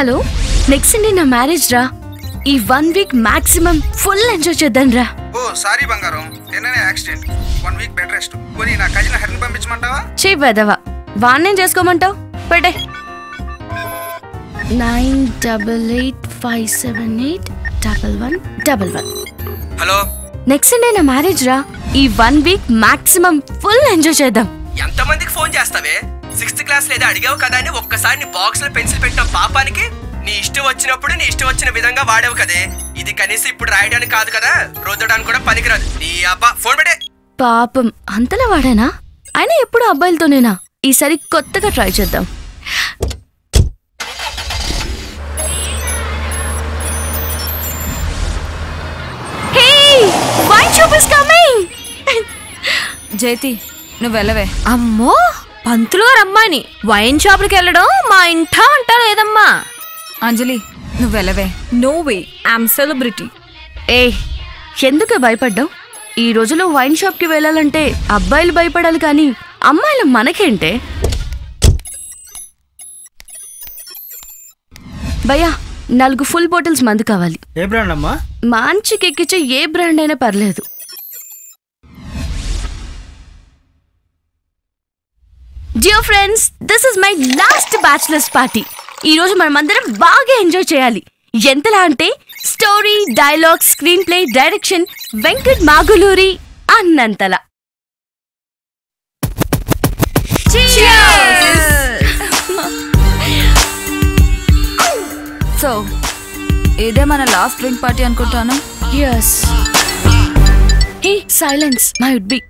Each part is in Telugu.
హలో, నెక్స్ట్ సండే నా మ్యారేజ్ రా. ఈ 1 వీక్ మాక్సిమం ఫుల్ ఎంజాయ్ చేద్దాం రా. ఓ సారీ బంగారం, నిన్ననే యాక్సిడెంట్. 1 week bed rest. పోనీ నా కజిన్ హరిని పంపించమంటావా? చెయ్యి వెదవా, వాన్నేం చేసుకోమంటావు? పెట్టే. 9885781111. హలో, నెక్స్ట్ సండే నా మ్యారేజ్ రా. ఈ 1 వీక్ మాక్సిమం ఫుల్ ఎంజాయ్ చేద్దాం. ఎంతమందికి ఫోన్ చేస్తావే? 6th క్లాస్ లేదా అడిగావు కదా అని ఒక్కసారి నీ బాక్స్ లో పెన్సిల్ పెట్టిన పాపానికి నీ ఇష్టం వచ్చినప్పుడు నీ ఇష్టం వచ్చిన విధంగా వాడావు కదే. ఇది కనీసం ఇప్పుడు రాయడానికి కాదు కదా, రుద్దడానికి కూడా పనికిరాదు. నీ అబ్బా ఫోన్ పెట్టే. పాపం అంతలా వాడానా? అయినా ఎప్పుడు అబ్బాయిలతోనేనా? ఈసారి కొత్తగా ట్రై చేద్దాం. జైతి, నువ్వు వెళ్ళవే. అమ్మో, పంతులు గారు అమ్మాయిని వైన్ షాప్కి వెళ్ళడం మా ఇంటా అంటా లేదమ్మా. అంజలి, నువ్వు వెళ్ళవే. No way, I'm celebrity. ఎందుకు భయపడ్డావు? ఈ రోజులో వైన్ షాప్ కి వెళ్ళాలంటే అబ్బాయిలు భయపడాలి కానీ అమ్మాయిలు మనకేంటే? భయ్యా, 4 ఫుల్ బాటిల్స్ మందు కావాలి. ఏ బ్రాండ్ అమ్మా? మంచికి ఎక్కించే ఏ బ్రాండ్ అయినా పర్లేదు. Dear friends, this is my last bachelors party. ఈ రోజు మనమందరం బాగా ఎంజాయ్ చేయాలి. ఎంతలా అంటే story, dialogue, screen play, direction Venkat Maguluri అన్నంతలా. సో ఇదే మన లాస్ట్ డ్రింక్ పార్టీ అనుకుంటాను. Yes. Hey, silence. My would be.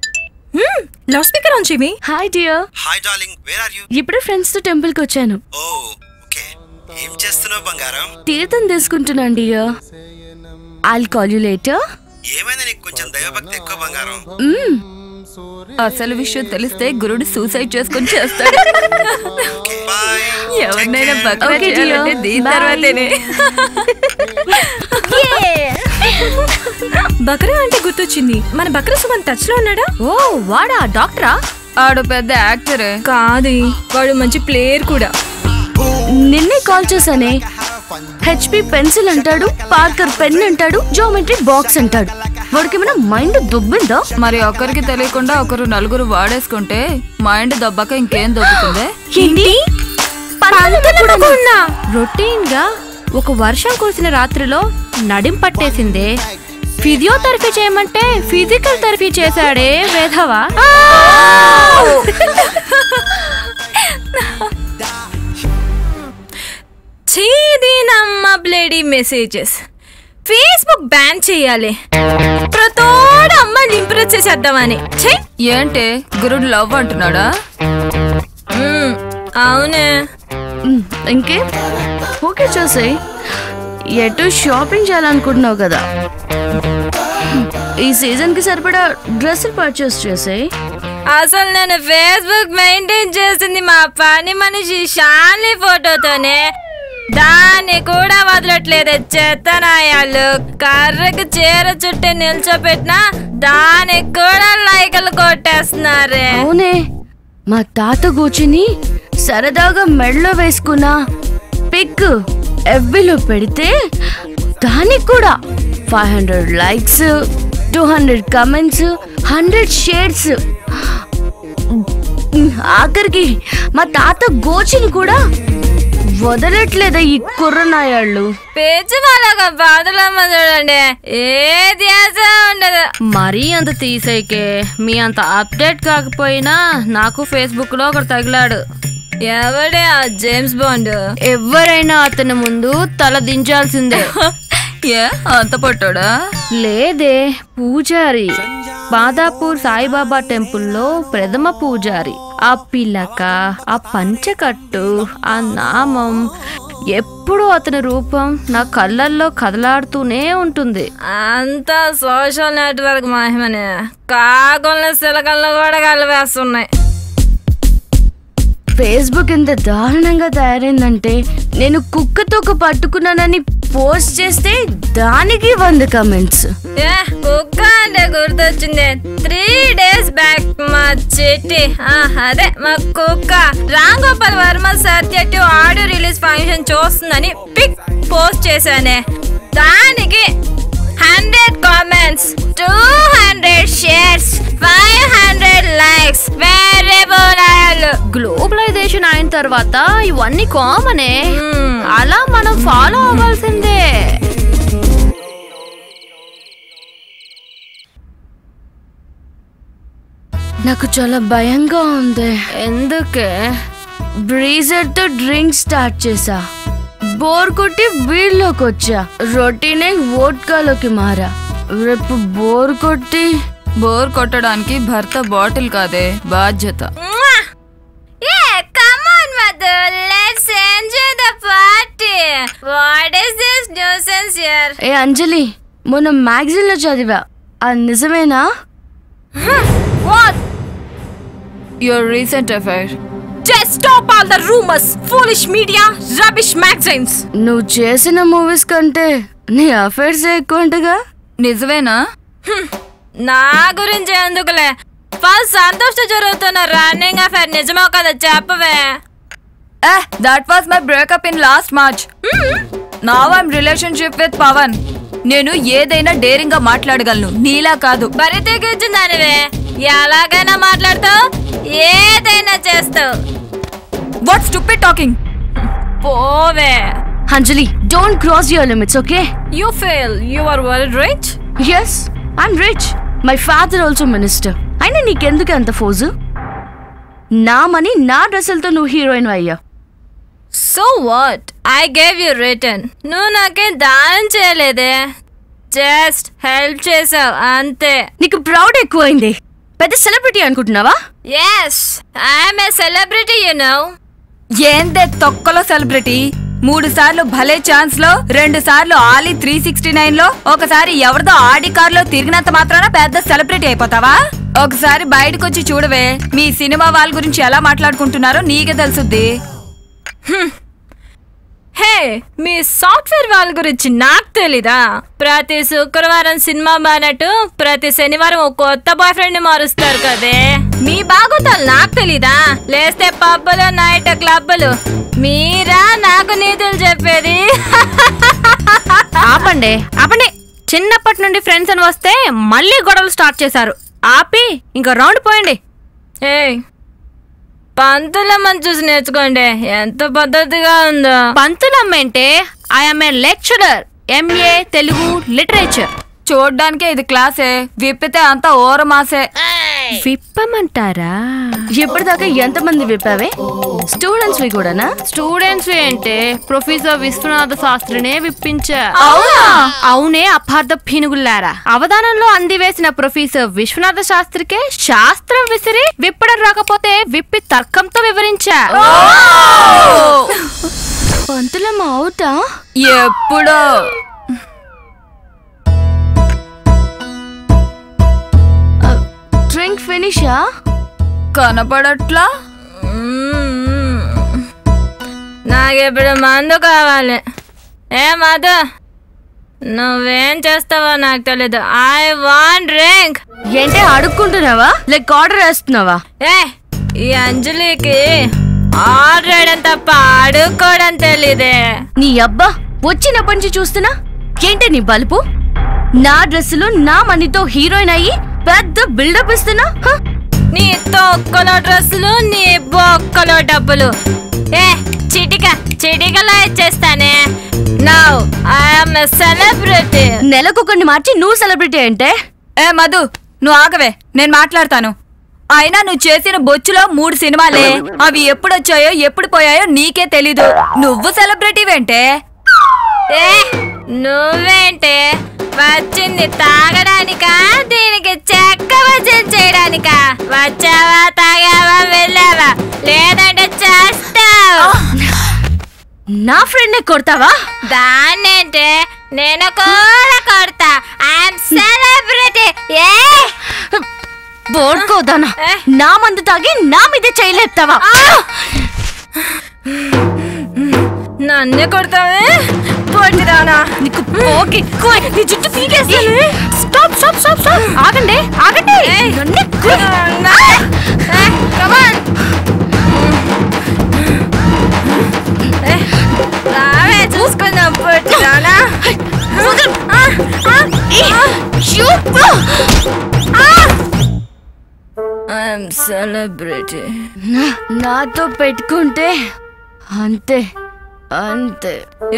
Loud speaker on చెయ్యి. Hi dear. Hi darling, where are you? ఇప్పుడే ఫ్రెండ్స్ తో టెంపుల్ కి వచ్చాను. Oh okay. ఏం చేస్తున్నావు బంగారం? తీర్థం తీసుకుంటున్నాను dear. I'll call you later. ఏమైనా నీకు కొంచెం దైవభక్తి ఎక్కువ బంగారం. అసలు విషయం తెలిస్తే గురుడు సూసైడ్ చేసుకొని చేస్తాడు. బై. ఎవరినైనా బక్రా Okay, dear. చేయాలంటే దీని Bye. తర్వాతనే. బక్రా అంటే గుర్తొచ్చింది, మన బక్రా సుమన్ టచ్ లో ఉన్నాడా? ఓ వాడా డాక్టరా? ఆడు పెద్ద యాక్టరే కాదు, వాడు మంచి ప్లేయర్ కూడా. నిన్నే కాల్ చేశానే. HP పెన్సిల్ అంటాడు, పార్కర్ పెన్ అంటాడు, జియోమెట్రీ బాక్స్ అంటాడు. వాడికి ఏమైనా మైండ్ దుబ్బిందా? మరి ఒకరికి తెలియకుండా ఒకరు నలుగురు వాడేసుకుంటే మైండ్ దొబ్బక ఇంకేం దొబ్బుతుంది? ఏంటి? రొటీన్ గా ఒక వర్షం కురిసిన రాత్రిలో నడిం పట్టేసిందే. ఫిజియోథెరపీ చేయమంటే ఫిజికల్ థెరపీ చేశాడే వేధవా. చీదీనమ్మ బ్లేడీ మెసేజెస్. ఫేస్బుక్ బ్యాన్ చేయాలి, ప్రతోడు అమ్మాయిని ఇంప్రెస్ చేసేద్దామని. ఏంటే గురుడు లవ్ అంటున్నాడా? అవునే. ఇంకే ఓకే చేసాయి. ఎటు షాపింగ్ చేయాలనుకుంటున్నావు కదా, ఈ సీజన్ కి సరిపడా డ్రెస్సులు పర్చేస్ చేసాయి. అసలు నేను ఫేస్బుక్ మెయింటైన్ చేసింది మా పని మనిషి షాన్లీ ఫోటోతోనే. దాన్ని కూడా వదలట్లేదు చెత్తనాయాలు. కర్రకు చీర చుట్టే నిల్చోపెట్టినా దానికి కూడా లైకులు కొట్టేస్తున్నారే. అవునే, మా తాత కూర్చుని సరదాగా మెడలో వేసుకున్న పిక్ FBలో పెడితే దానికి కూడా 500 లైక్స్, 200 కమెంట్స్, 100 షేర్స్. ఆఖరికి మా తాత గోచిని కూడా వదలట్లేదా ఈ కుర్రనాయాళ్ళు. పేచి వాళ్ళగా బాధలమ్మ చూడండి, ఏది ఉండదు. మరీ అంత తీసేకే. మీ అంత అప్డేట్ కాకపోయినా నాకు ఫేస్బుక్ లో ఒకటి తగిలాడు. ఎవడే ఆ జేమ్స్ బాండ్? ఎవరైనా అతని ముందు తల దించాల్సిందే. ఏ అంత పట్టాడా? లేదే, పూజారి. బాదాపూర్ సాయిబాబా టెంపుల్లో ప్రథమ పూజారి. ఆ పిల్లక, ఆ పంచకట్టు, ఆ నామం, ఎప్పుడు అతని రూపం నా కళ్ళల్లో కదలాడుతూనే ఉంటుంది. అంతా సోషల్ నెట్వర్క్ మహిమనే. కాకుల్ని సిలకల్లో కూడా కలిపేస్తున్నాయి. ఫేస్బుక్ ఎంత దారుణంగా తయారైందంటే, నేను కుక్కతో పట్టుకున్నానని పోస్ట్ చేస్తే దానికి 100 కమెంట్స్. కుక్క అంటే గుర్తొచ్చింది. 3 days బ్యాక్ మా చెట్టి అదే మా కుక్క రామ్ గోపాల్ వర్మ సత్యటు ఆడియో రిలీజ్ ఫంక్షన్ చూస్తుందని పిక్ పోస్ట్ చేశానే. దానికి 100 కామెంట్స్, 200 షేర్స్, 500 లైక్స్. గ్లోబలైజేషన్ అయిన తర్వాత ఇవన్నీ కామనే. అలా మనం ఫాలో అవ్వాల్సిందే. నాకు చాలా భయంగా ఉంది. ఎందుకే? బ్రీజర్ తో డ్రింక్ స్టార్ట్ చేసా, బోర్ కొట్టి బీర్లోకి వచ్చా, రొటీనే వోడ్కాలోకి మారా. రేపు బోర్ కొట్టడానికి భర్త బాటిల్ కాదే బాధ్యత. ఏ అంజలి, మొన్న మ్యాగజైన్ లో చదివా, అది నిజమేనా? Your recent affair. Just stop all the rumors, foolish media, rubbish magazines. నువ్వు చేసిన మూవీస్ కంటే నీ అఫైర్స్ ఎక్కువంటగా. నిజమేనా? నా గురించి ఎందుకులే, ఫస్ట్ సంతోష్ జరుగుతున్న రన్నింగ్ అఫైర్ నిజమో కదా చెప్పవే. That was my breakup in last March. Now I'm relationship with Pawan. నేను ఏదైనా డేరింగ్ గా మాట్లాడగలను, నీలా కాదు. బరితెగించిందానివే, ఎలాగైనా మాట్లాడతావు, ఏదైనా చేస్తావు. What stupid talking? పోవే. అంజలి, don't cross your limits, okay? You feel you are very rich? Yes, I'm rich. My father also minister. అయినా నీకెందుకు అంత ఫోజు? నా మనీ నా డ్రెస్సులతో నువ్వు హీరోయిన్ అయ్యా. So what? I gave you written. నువ్వు నాకేం దానం చేయలేదే, జస్ట్ హెల్ప్ చేసావు అంతే. నీకు ప్రౌడ్ ఎక్కువైంది. పెద్ద సెలబ్రిటీ అనుకుంటున్నావా? Yes, I'm a celebrity, you know. ఏందే తొక్కలో సెలబ్రిటీ? 3 సార్లు భలే ఛాన్స్ లో, 2 సార్లు ఆలీ 369 లో, ఒకసారి ఎవరిదో ఆడి కార్ లో తిరిగినంత మాత్రాన పెద్ద సెలబ్రిటీ అయిపోతావా? ఒకసారి బయటకు వచ్చి చూడవే, మీ సినిమా వాళ్ళ గురించి ఎలా మాట్లాడుకుంటున్నారో నీకే తెలుసుద్ది. హే, మీ సాఫ్ట్వేర్ వాళ్ళ గురించి నాకు తెలీదా? ప్రతి శుక్రవారం సినిమా బానట్టు ప్రతి శనివారం ఒక కొత్త బాయ్ ఫ్రెండ్ ని మారుస్తారు కదే. మీ బాగోతాలు నాకు తెలీదా? లేస్తే పబ్బులు, నైట్ క్లబ్బులు, మీరా నాకు నీతులు చెప్పేది? ఆపండి ఆపండి. చిన్నప్పటి నుండి ఫ్రెండ్స్ అని వస్తే మళ్ళీ గొడవలు స్టార్ట్ చేశారు. ఆపి ఇంకా రౌండ్ పోయండి. ఏ పంతులమ్మని చూసి నేర్చుకోండి, ఎంత పద్ధతిగా ఉందో. పంతులమ్మ అంటే I'm a lecturer, MA Telugu literature. చూడ్డానికే ఇది క్లాసే, విప్పితే అంతా ఓరమాసే. విప్పమంటారా? ఇప్పటిదాకా ఎంతమంది విప్పావే? స్టూడెంట్స్ వి కూడానా? స్టూడెంట్స్ అంటే ప్రొఫెసర్ విశ్వనాథ శాస్త్రినే విప్పించా. అవునే అపార్థ పీనుగుల్లారా. అవధానంలో అందివేసిన ప్రొఫెసర్ విశ్వనాథ శాస్త్రికే శాస్త్రం విసిరి విప్పడం రాకపోతే విప్పి తర్కంతో వివరించా. పంతులమ్మ అవుతా? ఎప్పుడో. డ్రింక్ ఫినిషా? కనపడట్లా? నాకిప్పుడు మందు కావాలి. ఏ మధు, నువ్వేం చేస్తావో నాకు తెలీదు. I want drink. ఏంటే అడుక్కుంటున్నావా లేక ఆర్డర్ వేస్తున్నావా? ఏ ఈ అంజలికి ఆర్డర్ వేయడం తప్ప అడుక్కోవడం తెలీదే. నీ అబ్బా, వచ్చినప్పటి నుంచి చూస్తున్నా. ఏంటే నీ బలుపు? నా డ్రెస్సులు నా మనీతో హీరోయిన్ అయ్యి పెద్ద బిల్డప్ ఇస్తున్నా. నీ తొక్కలో డ్రెస్సులు, నీ బొక్కలో డబ్బులు. ఏ చిటికలో ఇచ్చేస్తానే. Now I'm a celebrity. నెలకొకరిని మార్చి నువ్వు సెలబ్రిటీ అంటే? ఏ మధు, నువ్వు ఆగవే, నేను మాట్లాడతాను. అయినా నువ్వు చేసిన బొచ్చులో 3 సినిమాలే, అవి ఎప్పుడొచ్చాయో ఎప్పుడు పోయాయో నీకే తెలీదు. నువ్వు సెలబ్రిటీవేంటే? ఏ నువ్వేంటే? వచ్చింది తాగడానికా, దీనికి చెక్క భజన చేయడానికా? వచ్చావా, తాగావా, వెళ్ళావా, లేదంటే చేస్తావు. నా ఫ్రెండ్ కొడతావా? దాన్నేంటే నేను కూడా కొడతా. I'm celebrity. ఏ బోర్కోదానా, నా మందు తాగి నా మీద చేయలేస్తావా? నన్నే కొడతావే? పట్టిరానా నీకు ఓకే నీ జుట్టు పీకేస్తాను. స్టాప్ స్టాప్ స్టాప్ స్టాప్ ఆగండి ఆగండి. కమాన్ రావే చూసుకుందాం పట్టిరానా. I'm celebrity. నాతో పెట్టుకుంటే అంతే అంతే.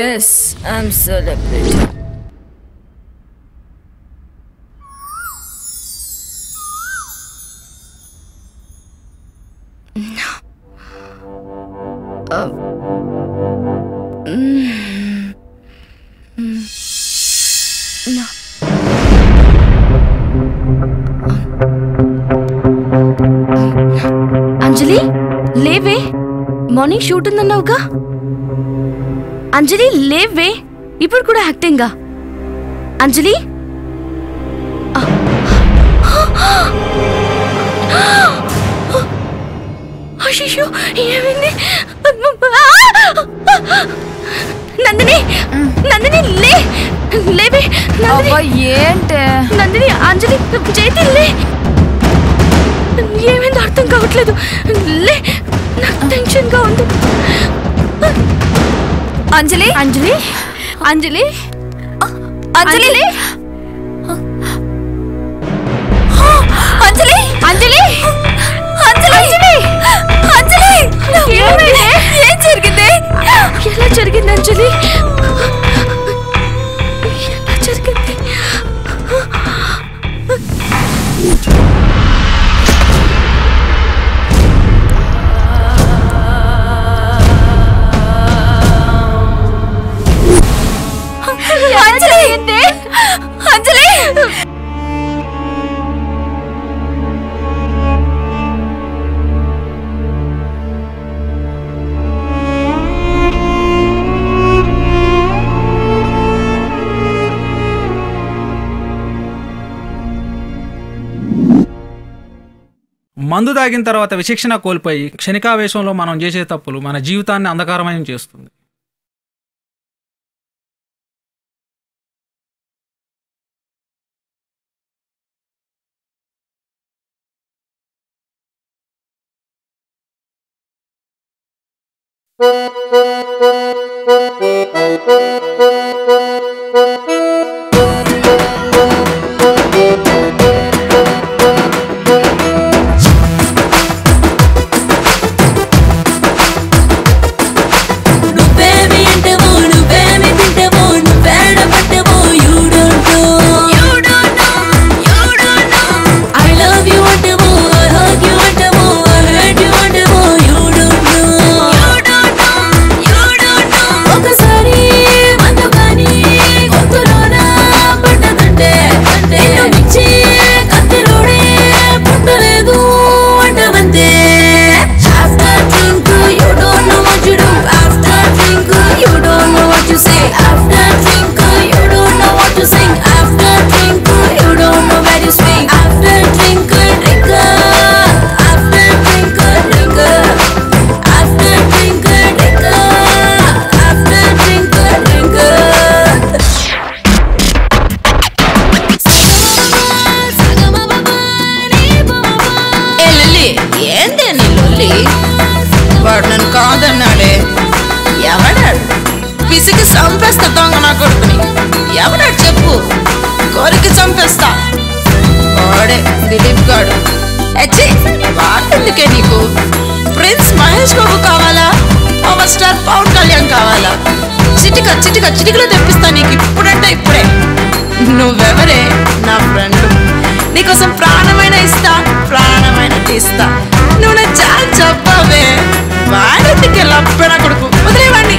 Yes I'm celebrity. అంజలి లేవే, మార్నింగ్ షూట్ ఉందన్నావుగా. అంజలి లేవే, ఇప్పుడు కూడా యాక్టింగా? అంజలి అయ్యో ఏమైంది? నందిని నందిని లేవే ఏంటే నందిని అంజలి చేతి లే. ఏమైందో అర్థం కావట్లేదు. లే నాకు టెన్షన్ గా ఉంది. అంజలి అంజలి అంజలి అంజలి అంజలి అంజలి అంజలి అంజలి ఏం జరిగింది? ఎలా జరిగింది అంజలి? ఎలా జరిగింది? అంజలి అంజలి మందు తాగిన తర్వాత విచక్షణ కోల్పోయి క్షణికావేశంలో మనం చేసే తప్పులు మన జీవితాన్ని అంధకారమయం చేస్తుంది. వాడు నన్ను కాదన్నాడే. ఎవడాడు? పిసికి చంపేస్తా దొంగ నా కొడుకుని. ఎవడాడు చెప్పు, కోరికి చంపేస్తా. వాడే దిలీప్ గాడు. అచ్చి వాడెందుకే నీకు? ప్రిన్స్ మహేష్ బాబు కావాలా? పవర్ స్టార్ పవన్ కళ్యాణ్ కావాలా? చిటిక చిటిక చిటికలో తెప్పిస్తా నీకు ఇప్పుడంటే ఇప్పుడే. నువ్వెవరే? నా ఫ్రెండ్. నీకోసం ప్రాణమైన ఇస్తా, ప్రాణమైన తీస్తా. నువ్వు నా చాలా చెప్పవే. వాడెందుకే లబ్బెన కొడుకు? వదిలేవాడిని.